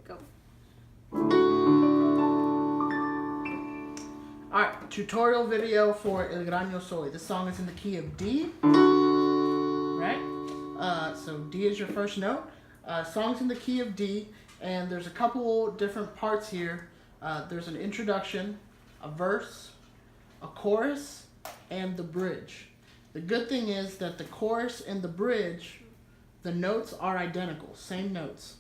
Go. Alright, tutorial video for El Gran Yo Soy. This song is in the key of D, right? So D is your first note. Song's in the key of D, and there's a couple different parts here. There's an introduction, a verse, a chorus, and the bridge. The good thing is that the chorus and the bridge, the notes are identical, same notes.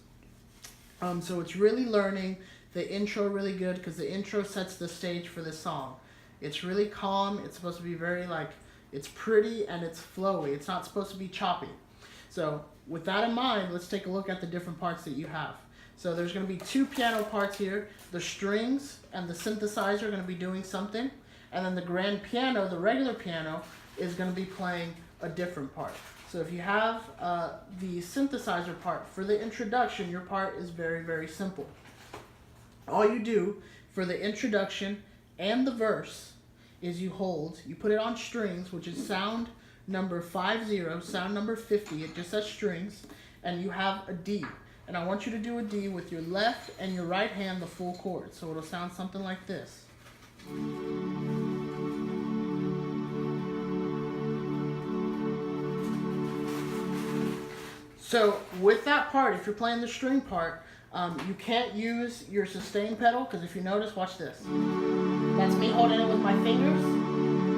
So it's really learning the intro really good because the intro sets the stage for this song. It's really calm. It's supposed to be very it's pretty and it's flowy. It's not supposed to be choppy. So with that in mind, let's take a look at the different parts that you have. So there's going to be two piano parts here. The strings and the synthesizer are going to be doing something. And then the grand piano, the regular piano, is going to be playing a different part. So if you have the synthesizer part for the introduction, your part is very, very simple. All you do for the introduction and the verse is you put it on strings, which is sound number 50, sound number 50, it just says strings, and you have a D. And I want you to do a D with your left and your right hand the full chord. So it'll sound something like this. So with that part, if you're playing the string part, you can't use your sustain pedal, because if you notice, watch this. That's me holding it with my fingers.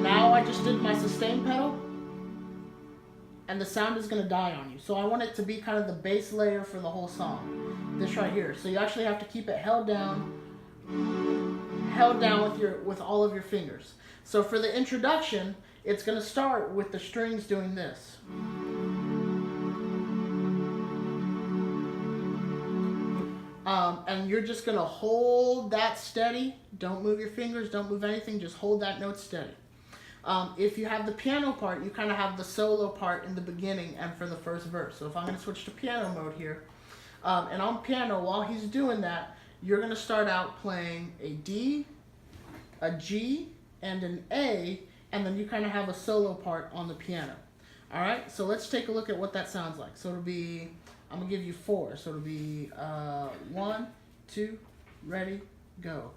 Now I just did my sustain pedal, and the sound is going to die on you. So I want it to be kind of the base layer for the whole song. This right here. So you actually have to keep it held down with all of your fingers. So for the introduction, it's going to start with the strings doing this. And you're just going to hold that steady. Don't move your fingers, don't move anything, just hold that note steady. If you have the piano part, you kind of have the solo part in the beginning and for the first verse. So if I'm going to switch to piano mode here, and on piano, while he's doing that, you're going to start out playing a D, a G, and an A, and then you kind of have a solo part on the piano. All right, so let's take a look at what that sounds like. So it'll be, I'm going to give you 4. So it'll be 1, 2, ready, go.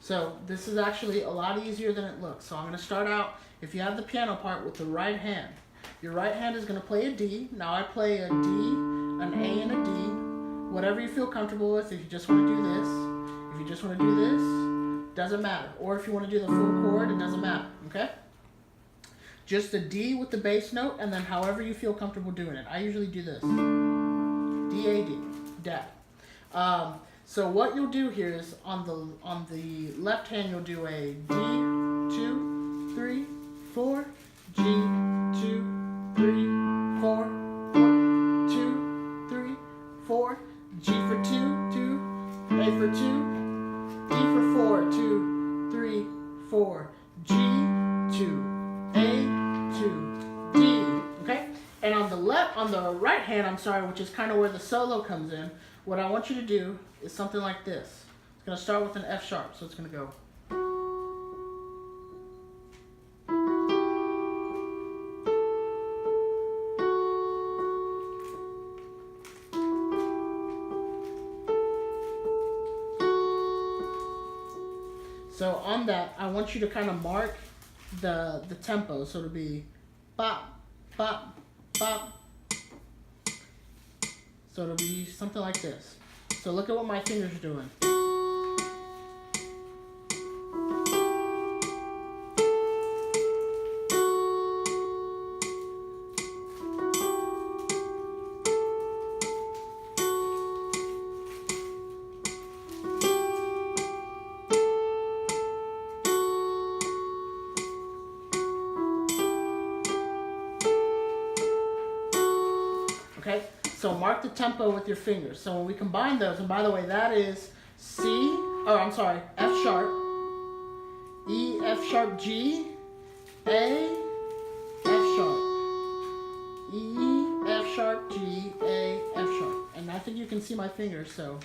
So this is actually a lot easier than it looks. So I'm going to start out, if you have the piano part, with the right hand. Your right hand is going to play a D. Now I play a D, an A, and a D. Whatever you feel comfortable with. If you just want to do this, if you just want to do this, doesn't matter. Or if you want to do the full chord, it doesn't matter. Okay? Just a D with the bass note, and then however you feel comfortable doing it. I usually do this. D, A, D. Da. So what you'll do here is on the left hand you'll do a D, 2, 3, 4, G, 2, 3, 4, 2, 3, 4, G for 2, 2, A for 2, D for 4, 2, 3, 4, G, 2, A, 2, D. Okay? And on the right hand, which is kind of where the solo comes in, what I want you to do is something like this. It's going to start with an F sharp, so it's going to go. So on that, I want you to kind of mark the tempo, so it'll be bop, bop, bop. So it'll be something like this. So look at what my fingers are doing. Okay? So mark the tempo with your fingers. So when we combine those, and by the way, that is F sharp, sharp, G, A, F sharp, E, F sharp, G, A, F sharp. And I think you can see my fingers, so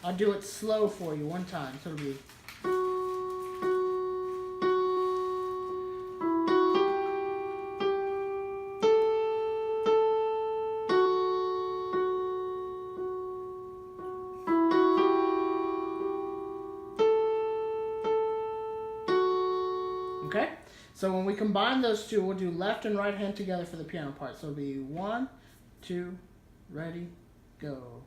I'll do it slow for you one time. So it'll be. Okay? So when we combine those two, we'll do left and right hand together for the piano part. So it'll be 1, 2, ready, go.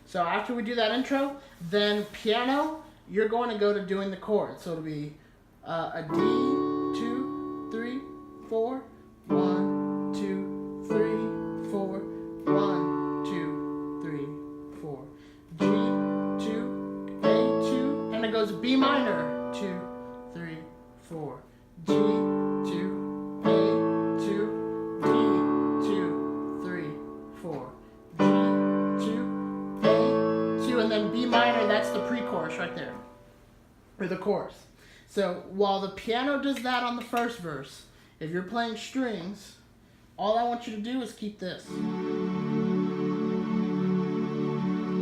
So after we do that intro, then piano, you're going to go to doing the chords. So it'll be a D, 2, 3, 4, 1, 2, 3, 4, 1, 2, 3, 4. G, 2, A, 2, and it goes B minor, 2, 3, 4. G, 2, A, 2, D, 2, 3, 4. And then B minor, that's the pre-chorus right there, or the chorus. So while the piano does that on the first verse, if you're playing strings, all I want you to do is keep this.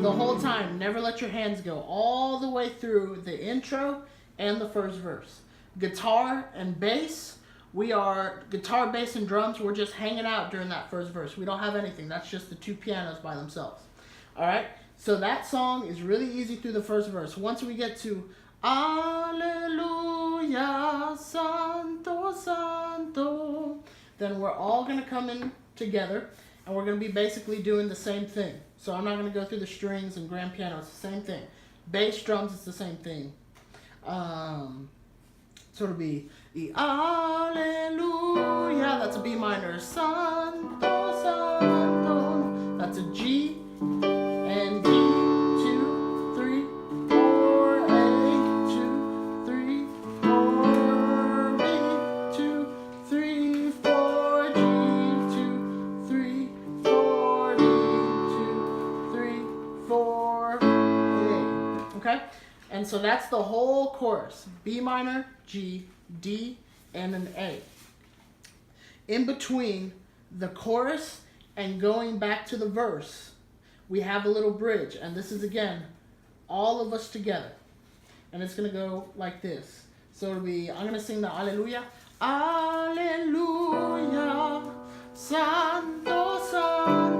The whole time, never let your hands go, all the way through the intro and the first verse. Guitar and bass, we are, guitar, bass, and drums, we're just hanging out during that first verse. We don't have anything, that's just the two pianos by themselves. All right? So that song is really easy through the first verse. Once we get to Alleluia, Santo, Santo, then we're all going to come in together, and we're going to be basically doing the same thing. So I'm not going to go through the strings and grand piano. It's the same thing. Bass, drums, it's the same thing. So it'll be Alleluia, that's a B minor. Santo, Santo, that's a G. And D, 2, 3, 4, A, 2, 3, 4, B, 2, 3, 4, G, 2, 3, 4, D, 2, 3, 4, A. Okay? And so that's the whole chorus. B minor, G, D, and an A. In between the chorus and going back to the verse, we have a little bridge, and this is, again, all of us together. And it's going to go like this. So it'll be, I'm going to sing the Alleluia. Alleluia, Santo, Santo.